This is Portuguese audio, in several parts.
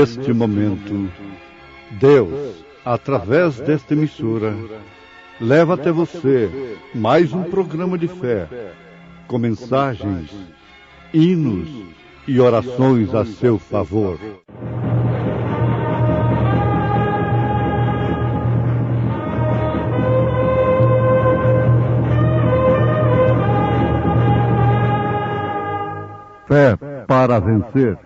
Neste momento, Deus, através desta emissora, leva até você mais um programa de fé, com mensagens, hinos e orações a seu favor. Fé para vencer.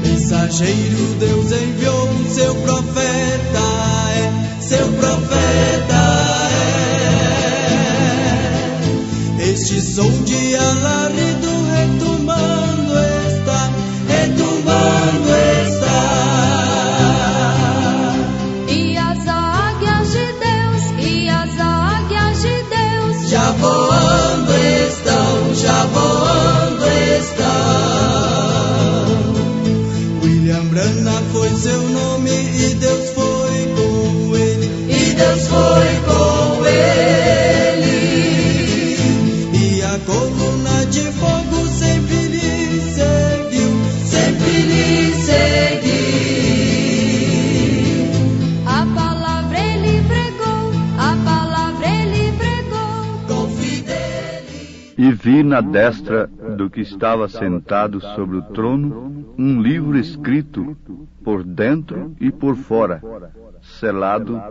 Mensageiro Deus enviou seu profeta, seu profeta é. Este som de alarido retumbando está. E as águias de Deus, já voando estão. William Branham foi seu nome e Deus foi com ele. E a coluna de fogo sempre lhe seguiu. A palavra ele pregou, com fidelidade. E vi na destra do que estava sentado sobre o trono um livro escrito por dentro e por fora, selado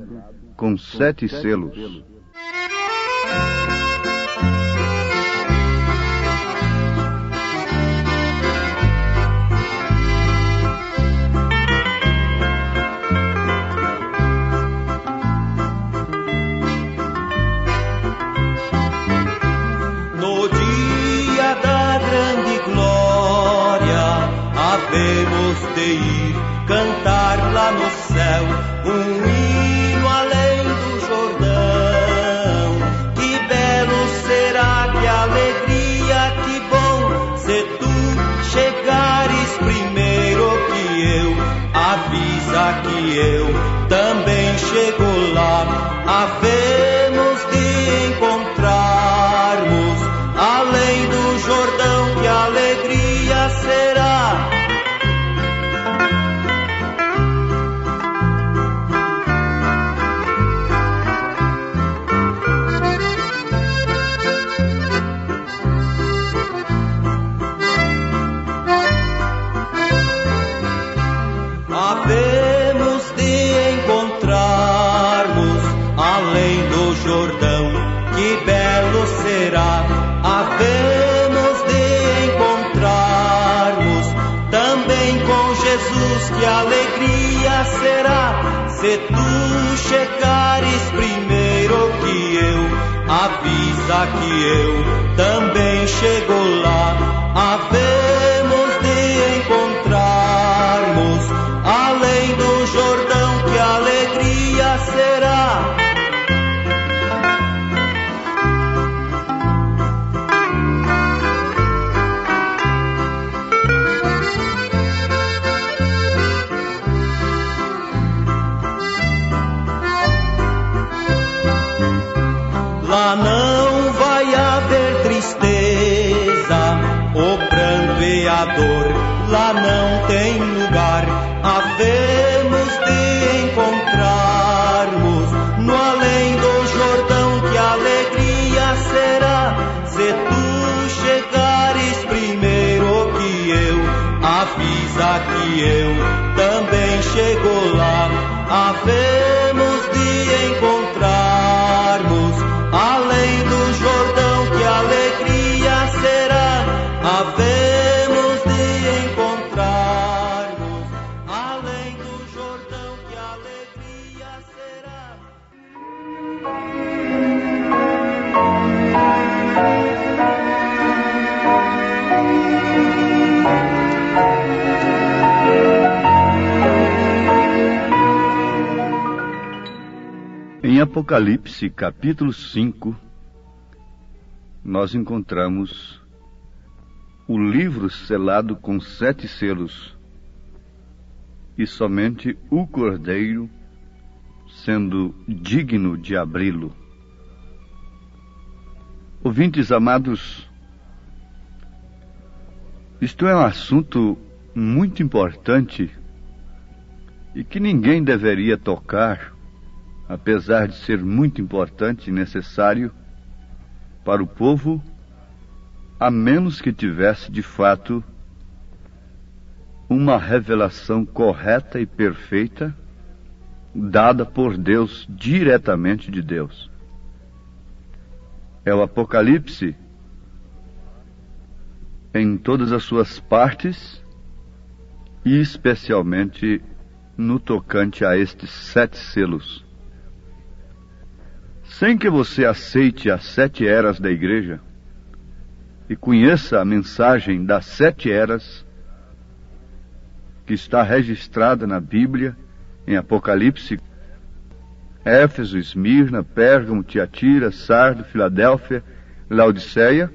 com 7 selos. No dia da grande glória, havemos de ir cantar lá no céu um hino além do Jordão. Que belo será, que alegria, que bom, se tu chegares primeiro que eu. Avisa que eu também chego lá. Havemos de encontrarmos além do Jordão, que alegria será. Havemos de encontrarmos além do Jordão, que belo será. Havemos de encontrarmos também com Jesus, que alegria será. Se tu chegares primeiro que eu, avisa que eu também chego lá. Havemos de encontrarmos além do Jordão, que alegria será. Lá não vai haver tristeza, o pranto e a dor, lá não tem lugar. Havemos de encontrarmos no além do Jordão, que alegria será. Se tu chegares primeiro que eu, avisa que eu também chego lá. Havemos de encontrarmos além do Jordão, que alegria será. Havemos de encontrarmos além do Jordão, que alegria será. Em Apocalipse, capítulo 5, nós encontramos o livro selado com 7 selos. e somente o Cordeiro, sendo digno de abri-lo. Ouvintes amados, isto é um assunto muito importante e que ninguém deveria tocar, apesar de ser muito importante e necessário para o povo, a menos que tivesse de fato uma revelação correta e perfeita dada por Deus, diretamente de Deus. É o Apocalipse em todas as suas partes e especialmente no tocante a estes 7 selos. Sem que você aceite as 7 eras da igreja e conheça a mensagem das 7 eras que está registrada na Bíblia, em Apocalipse, Éfeso, Esmirna, Pérgamo, Tiatira, Sardo, Filadélfia, Laodiceia,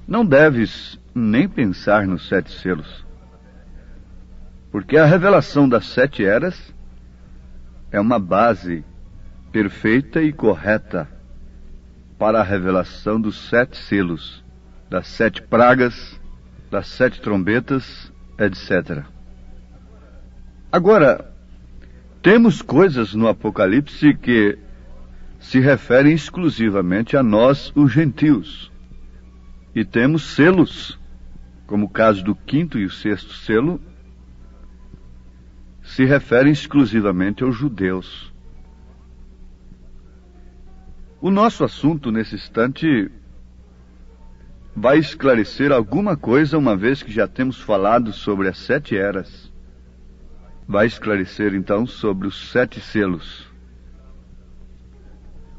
não deves nem pensar nos 7 selos, porque a revelação das 7 eras é uma base perfeita e correta para a revelação dos 7 selos, das 7 pragas, das 7 trombetas, etc. Agora, temos coisas no Apocalipse que se referem exclusivamente a nós, os gentios. E temos selos, como o caso do 5º e o 6º selo, se referem exclusivamente aos judeus. O nosso assunto nesse instante vai esclarecer alguma coisa, uma vez que já temos falado sobre as 7 eras. Vai esclarecer então sobre os 7 selos.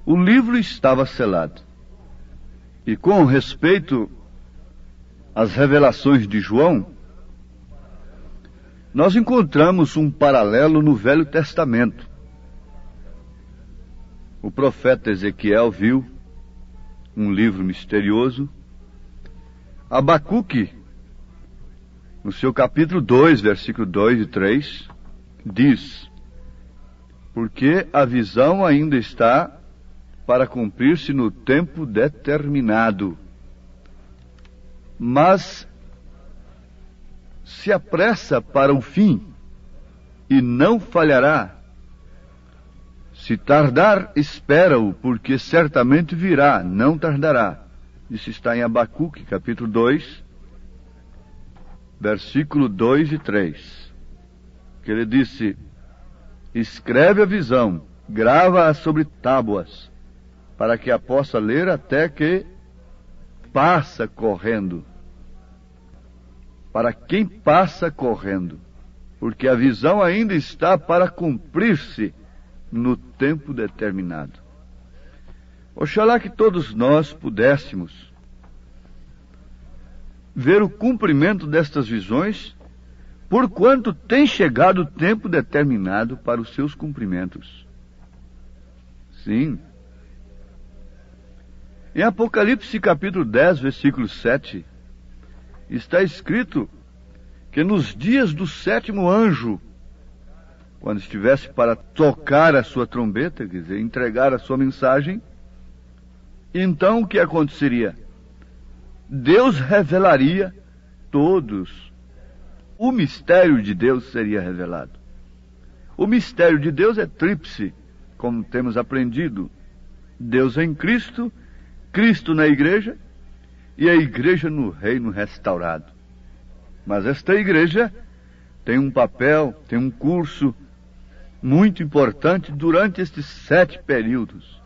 O livro estava selado. E com respeito às revelações de João, nós encontramos um paralelo no Velho Testamento. O profeta Ezequiel viu um livro misterioso. Abacuque, no seu capítulo 2, versículo 2 e 3, diz: porque a visão ainda está para cumprir-se no tempo determinado, mas se apressa para o fim e não falhará. Se tardar, espera-o, porque certamente virá, não tardará. Isso está em Abacuque, capítulo 2, versículo 2 e 3. Que ele disse: escreve a visão, grava-a sobre tábuas, para que a possa ler até que passa correndo. Para quem passa correndo, porque a visão ainda está para cumprir-se no tempo determinado. Oxalá que todos nós pudéssemos ver o cumprimento destas visões, porquanto tem chegado o tempo determinado para os seus cumprimentos. Sim. Em Apocalipse capítulo 10, versículo 7, está escrito que nos dias do 7º anjo, quando estivesse para tocar a sua trombeta, quer dizer, entregar a sua mensagem, então o que aconteceria? Deus revelaria todos. O mistério de Deus seria revelado. O mistério de Deus é tríplice, como temos aprendido. Deus em Cristo, Cristo na igreja e a igreja no reino restaurado. Mas esta igreja tem um papel, tem um curso muito importante durante estes 7 períodos.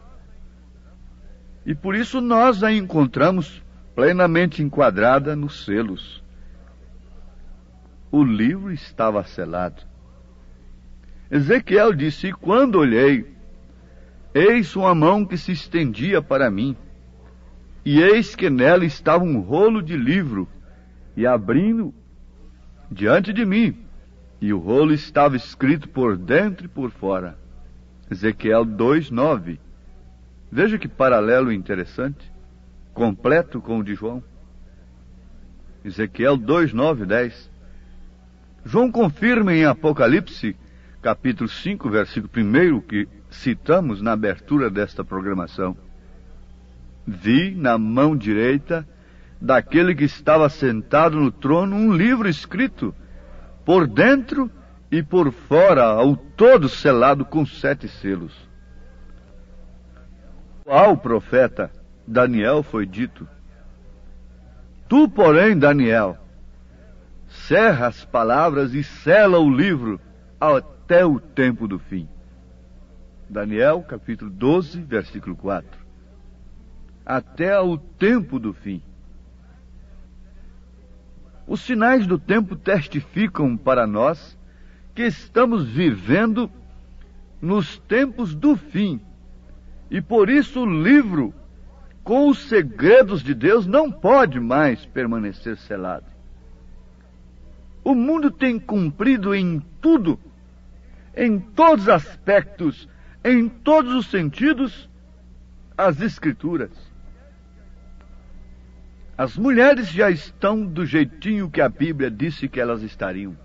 E por isso nós a encontramos plenamente enquadrada nos selos. O livro estava selado. Ezequiel disse: e quando olhei, eis uma mão que se estendia para mim, e eis que nela estava um rolo de livro, e abrindo diante de mim, e o rolo estava escrito por dentro e por fora. Ezequiel 2:9. Veja que paralelo interessante, completo com o de João. Ezequiel 2:9, 10. João confirma em Apocalipse, capítulo 5, versículo 1, que citamos na abertura desta programação. Vi na mão direita daquele que estava sentado no trono um livro escrito, por dentro e por fora, ao todo selado com 7 selos. Ao profeta Daniel foi dito: Tu, porém, Daniel, cerra as palavras e sela o livro até o tempo do fim. Daniel, capítulo 12, versículo 4. Até o tempo do fim. Os sinais do tempo testificam para nós que estamos vivendo nos tempos do fim. E por isso o livro com os segredos de Deus não pode mais permanecer selado. O mundo tem cumprido em tudo, em todos os aspectos, em todos os sentidos, as Escrituras. As mulheres já estão do jeitinho que a Bíblia disse que elas estariam.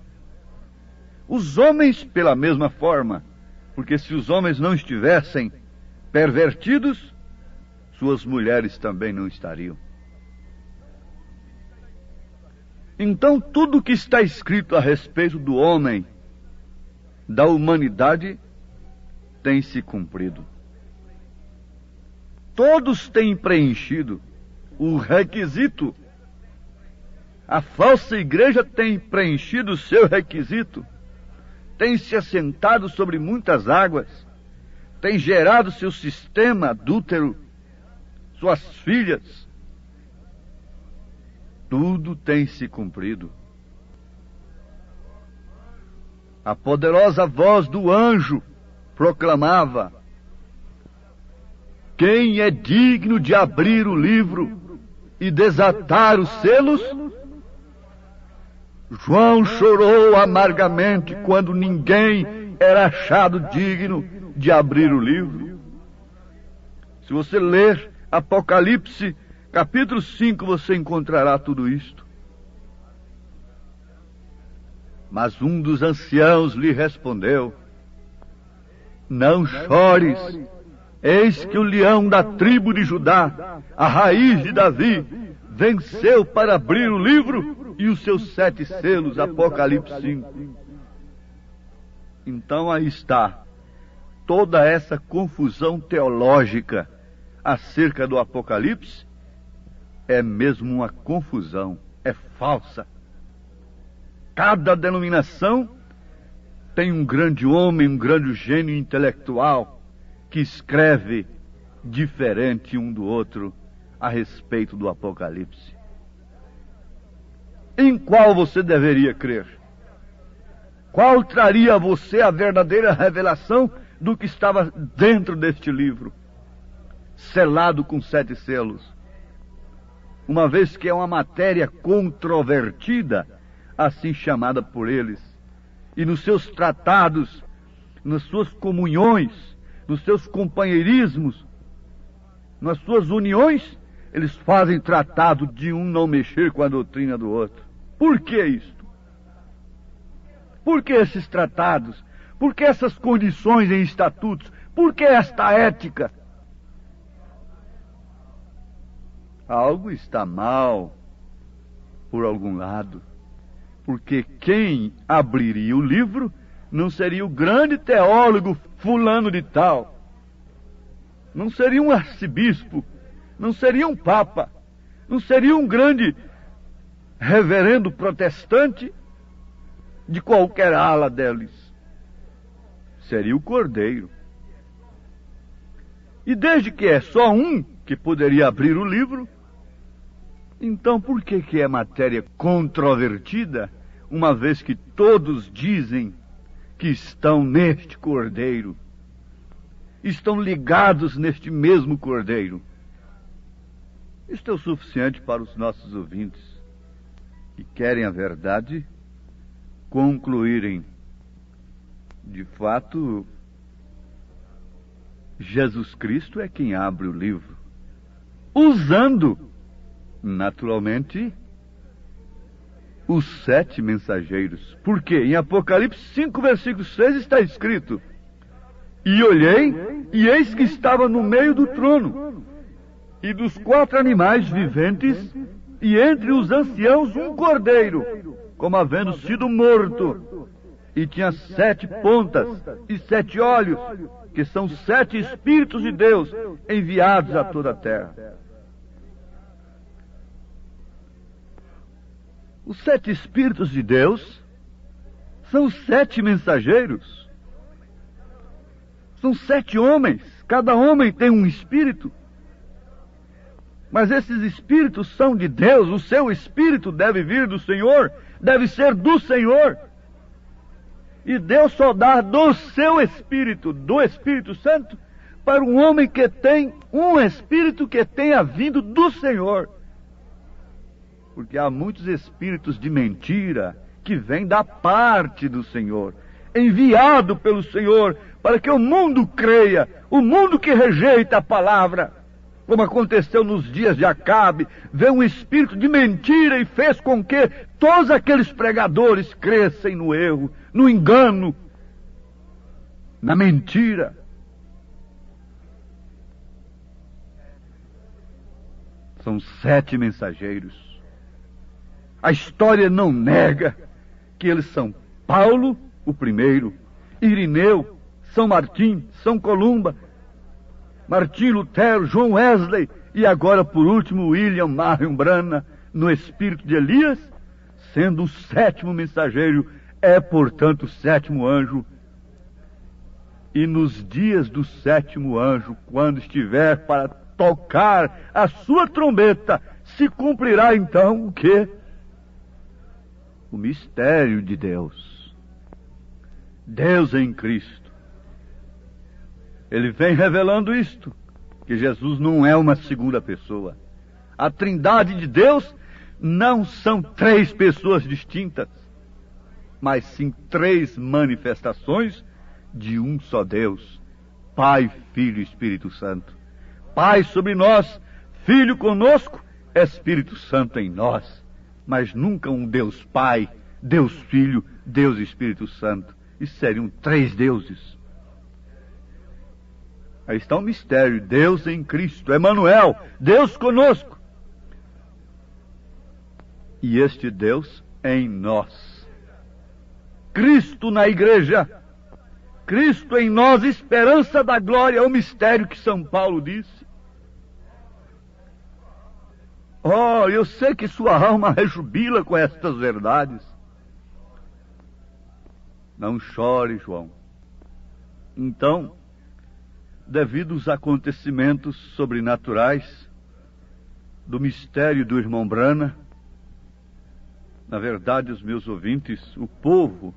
Os homens, pela mesma forma, porque se os homens não estivessem pervertidos, suas mulheres também não estariam. Então, tudo que está escrito a respeito do homem, da humanidade, tem se cumprido. Todos têm preenchido o requisito. A falsa igreja tem preenchido o seu requisito, tem se assentado sobre muitas águas, tem gerado seu sistema adúltero, suas filhas. Tudo tem se cumprido. A poderosa voz do anjo proclamava: quem é digno de abrir o livro e desatar os selos? João chorou amargamente quando ninguém era achado digno de abrir o livro. Se você ler Apocalipse, capítulo 5, você encontrará tudo isto. Mas um dos anciãos lhe respondeu: não chores, eis que o leão da tribo de Judá, a raiz de Davi, venceu para abrir o livro e os seus 7 selos. Apocalipse 5. Então aí está toda essa confusão teológica acerca do Apocalipse. É mesmo uma confusão, é falsa. Cada denominação tem um grande homem, um grande gênio intelectual que escreve diferente um do outro a respeito do Apocalipse. Em qual você deveria crer? Qual traria a você a verdadeira revelação do que estava dentro deste livro, selado com 7 selos? Uma vez que é uma matéria controvertida, assim chamada por eles, e nos seus tratados, nas suas comunhões, nos seus companheirismos, nas suas uniões, eles fazem tratado de um não mexer com a doutrina do outro. Por que isto? Por que esses tratados? Por que essas condições em estatutos? Por que esta ética? Algo está mal por algum lado, porque quem abriria o livro não seria o grande teólogo fulano de tal, não seria um arcebispo, não seria um papa, não seria um grande reverendo protestante de qualquer ala deles. Seria o Cordeiro. E desde que é só um que poderia abrir o livro, então por que é matéria controvertida, uma vez que todos dizem que estão neste Cordeiro, estão ligados neste mesmo Cordeiro? Isto é o suficiente para os nossos ouvintes que querem a verdade concluírem: de fato, Jesus Cristo é quem abre o livro, usando, naturalmente, os 7 mensageiros. Por quê? Em Apocalipse 5, versículo 6 está escrito: e olhei, e eis que estava no meio do trono, e dos 4 animais viventes, e entre os anciãos um cordeiro, como havendo sido morto, e tinha 7 pontas e 7 olhos, que são 7 Espíritos de Deus enviados a toda a terra. Os 7 Espíritos de Deus são os 7 mensageiros. São 7 homens. Cada homem tem um espírito. Mas esses espíritos são de Deus. O seu espírito deve vir do Senhor. Deve ser do Senhor. E Deus só dá do seu espírito, do Espírito Santo, para um homem que tem um espírito que tenha vindo do Senhor. Porque há muitos espíritos de mentira que vêm da parte do Senhor, enviado pelo Senhor, para que o mundo creia, o mundo que rejeita a palavra, como aconteceu nos dias de Acabe, veio um espírito de mentira e fez com que todos aqueles pregadores crescem no erro, no engano, na mentira. São 7 mensageiros. A história não nega que eles são Paulo, o primeiro, Irineu, São Martim, São Columba, Martim Lutero, João Wesley e agora, por último, William Marion Branham, no espírito de Elias, sendo o 7º mensageiro, é, portanto, o 7º anjo. E nos dias do 7º anjo, quando estiver para tocar a sua trombeta, se cumprirá então o quê? O mistério de Deus. Deus em Cristo. Ele vem revelando isto, que Jesus não é uma segunda pessoa. A Trindade de Deus não são 3 pessoas distintas, mas sim 3 manifestações de um só Deus, Pai, Filho e Espírito Santo. Pai sobre nós, Filho conosco, Espírito Santo em nós. Mas nunca um Deus Pai, Deus Filho, Deus Espírito Santo. Isso seriam 3 deuses. Aí está o mistério, Deus em Cristo, Emanuel, Deus conosco. E este Deus em nós. Cristo na igreja, Cristo em nós, esperança da glória, é o mistério que São Paulo disse. Oh, eu sei que sua alma rejubila com estas verdades. Não chore, João. Então, devido aos acontecimentos sobrenaturais do mistério do irmão Branham, na verdade, os meus ouvintes, o povo,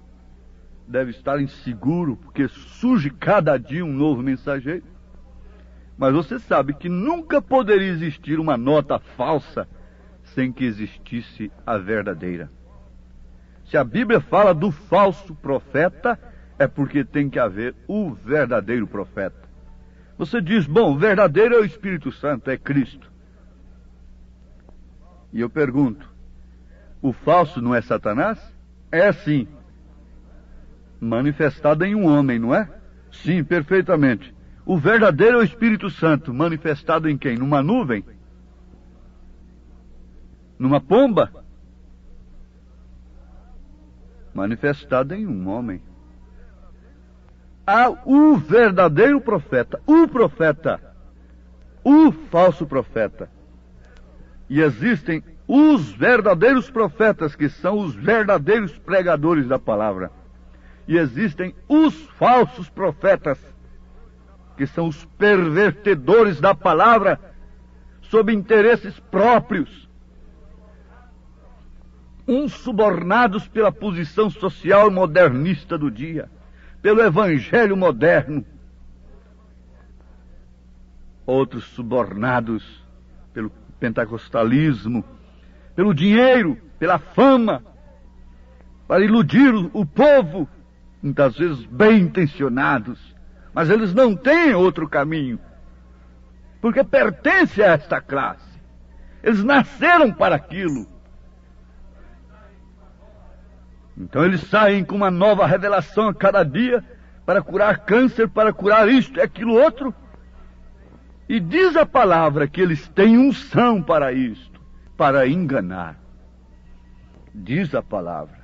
deve estar inseguro, porque surge cada dia um novo mensageiro. Mas você sabe que nunca poderia existir uma nota falsa sem que existisse a verdadeira. Se a Bíblia fala do falso profeta, é porque tem que haver o verdadeiro profeta. Você diz, bom, o verdadeiro é o Espírito Santo, é Cristo. E eu pergunto, o falso não é Satanás? É sim. Manifestado em um homem, não é? Sim, perfeitamente. O verdadeiro é o Espírito Santo, manifestado em quem? Numa nuvem? Numa pomba? Manifestado em um homem. Há o verdadeiro profeta, o falso profeta. E existem os verdadeiros profetas, que são os verdadeiros pregadores da palavra. E existem os falsos profetas, que são os pervertedores da palavra, sob interesses próprios. Uns subornados pela posição social modernista do dia, pelo evangelho moderno. Outros subornados pelo pentecostalismo, pelo dinheiro, pela fama, para iludir o povo, muitas vezes bem intencionados. Mas eles não têm outro caminho, porque pertencem a esta classe. Eles nasceram para aquilo. Então eles saem com uma nova revelação a cada dia para curar câncer, para curar isto e aquilo outro. E diz a palavra que eles têm unção para isto, para enganar. Diz a palavra.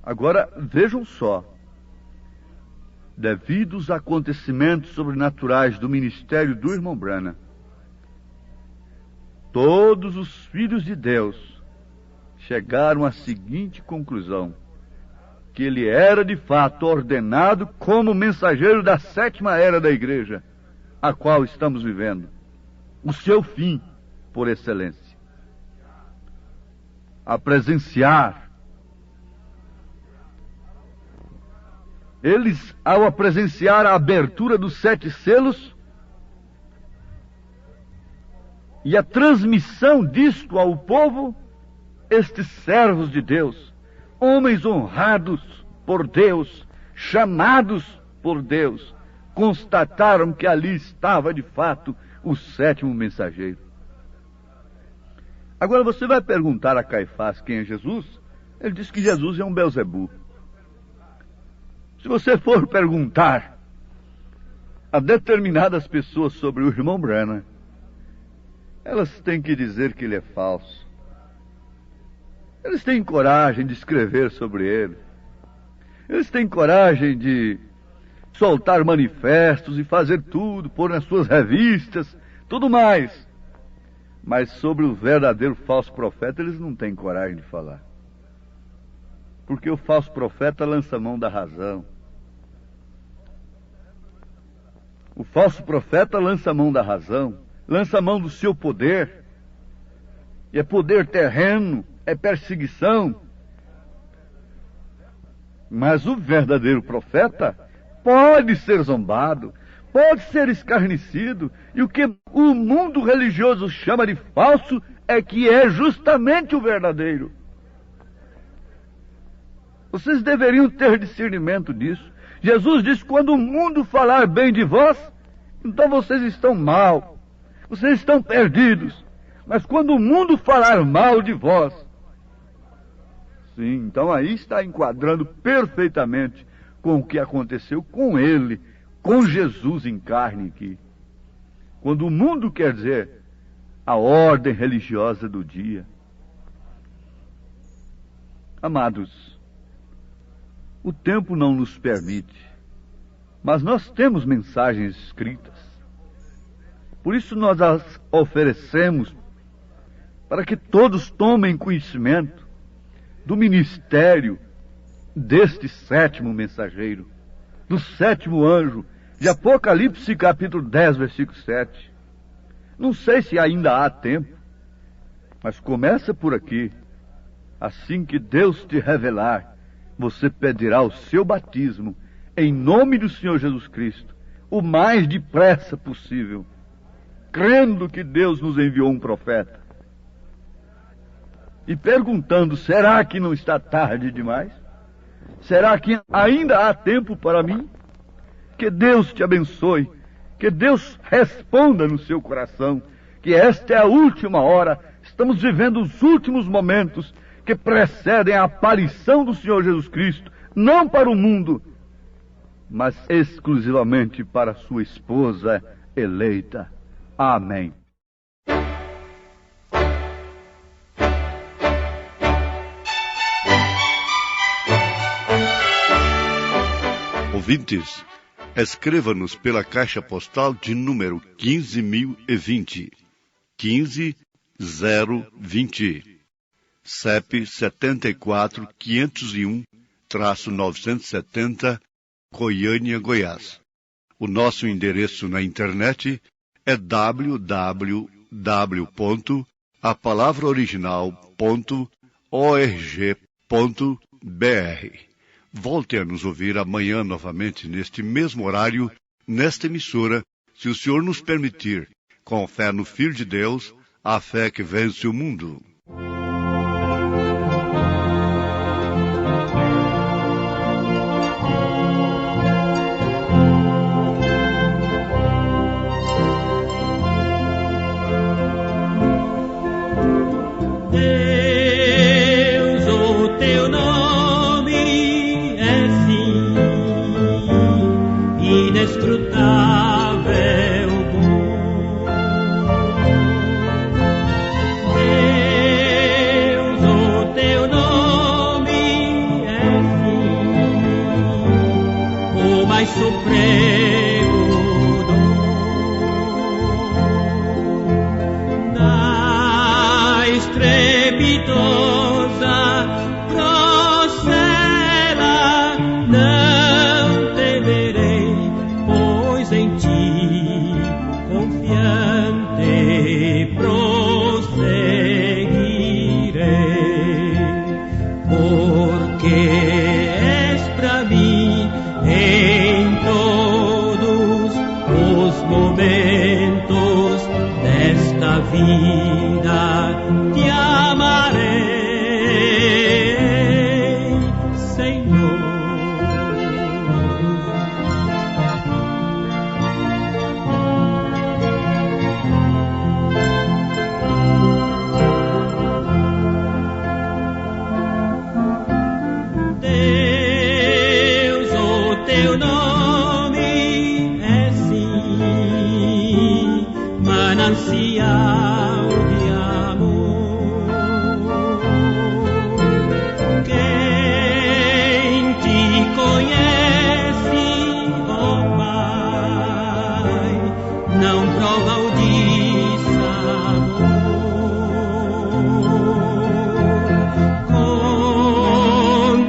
Agora, vejam só. Devido aos acontecimentos sobrenaturais do ministério do irmão Branham, todos os filhos de Deus chegaram à seguinte conclusão: que ele era de fato ordenado como mensageiro da 7ª era da igreja, a qual estamos vivendo, o seu fim por excelência. A presenciar. Eles, ao presenciar a abertura dos 7 selos e a transmissão disto ao povo, estes servos de Deus, homens honrados por Deus, chamados por Deus, constataram que ali estava de fato o 7º mensageiro. Agora você vai perguntar a Caifás quem é Jesus? Ele diz que Jesus é um Belzebu. Se você for perguntar a determinadas pessoas sobre o irmão Branham, elas têm que dizer que ele é falso. Eles têm coragem de escrever sobre ele. Eles têm coragem de soltar manifestos e fazer tudo, pôr nas suas revistas, tudo mais. Mas sobre o verdadeiro falso profeta, eles não têm coragem de falar. Porque o falso profeta lança a mão da razão. O falso profeta lança a mão da razão, lança a mão do seu poder. E é poder terreno, é perseguição. Mas o verdadeiro profeta pode ser zombado, pode ser escarnecido. E o que o mundo religioso chama de falso é que é justamente o verdadeiro. Vocês deveriam ter discernimento disso. Jesus disse: quando o mundo falar bem de vós, então vocês estão mal, vocês estão perdidos. Mas quando o mundo falar mal de vós, sim, então aí está enquadrando perfeitamente com o que aconteceu com ele, com Jesus em carne aqui. Quando o mundo quer dizer a ordem religiosa do dia. Amados, o tempo não nos permite, mas nós temos mensagens escritas. Por isso nós as oferecemos para que todos tomem conhecimento do ministério deste 7º mensageiro, do 7º anjo, de Apocalipse capítulo 10, versículo 7. Não sei se ainda há tempo, mas começa por aqui. Assim que Deus te revelar, você pedirá o seu batismo em nome do Senhor Jesus Cristo, o mais depressa possível, crendo que Deus nos enviou um profeta. E perguntando: será que não está tarde demais? Será que ainda há tempo para mim? Que Deus te abençoe, que Deus responda no seu coração, que esta é a última hora, estamos vivendo os últimos momentos que precedem a aparição do Senhor Jesus Cristo, não para o mundo, mas exclusivamente para sua esposa eleita. Amém. Ouvintes, escreva-nos pela caixa postal de número 15.020, 15020, CEP 74.501-970, Goiânia, Goiás. O nosso endereço na internet é www.apalavraoriginal.org.br. Volte a nos ouvir amanhã novamente neste mesmo horário, nesta emissora, se o Senhor nos permitir, com fé no Filho de Deus, a fé que vence o mundo. Deus, o teu nome debitosa, procela, não temerei, pois em ti confiante prosseguirei, porque és pra mim em todos os momentos desta vida, te amarei, Senhor. Deus, o teu nome é sim manancial de amor. Quem te conhece, ó Pai, não prova o dissabor. Com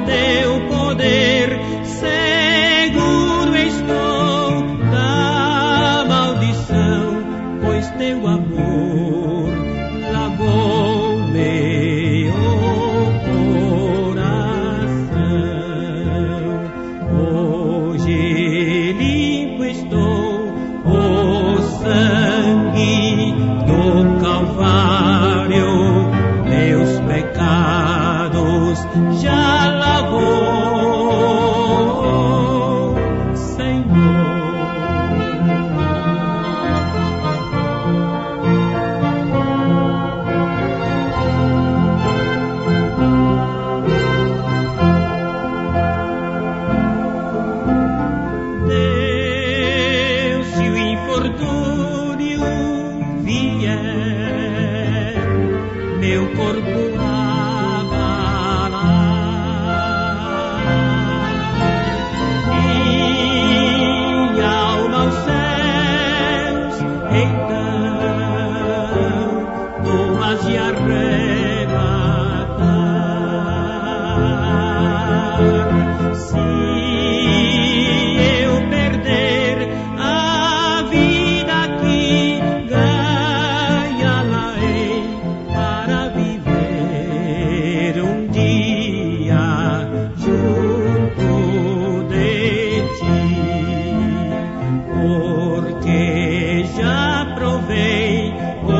teu poder seguro estou da maldição, pois teu amor lavou meu coração. Hoje limpo estou, o sangue do Calvário meus pecados já lavou, Senhor. Deus, se o infortúnio vier, meu corpo abalar, minha alma aos céus, então tu has de arrebatar. Se eu perder a vida aqui, ganhá-la-ei para viver um dia junto de ti, porque já provei o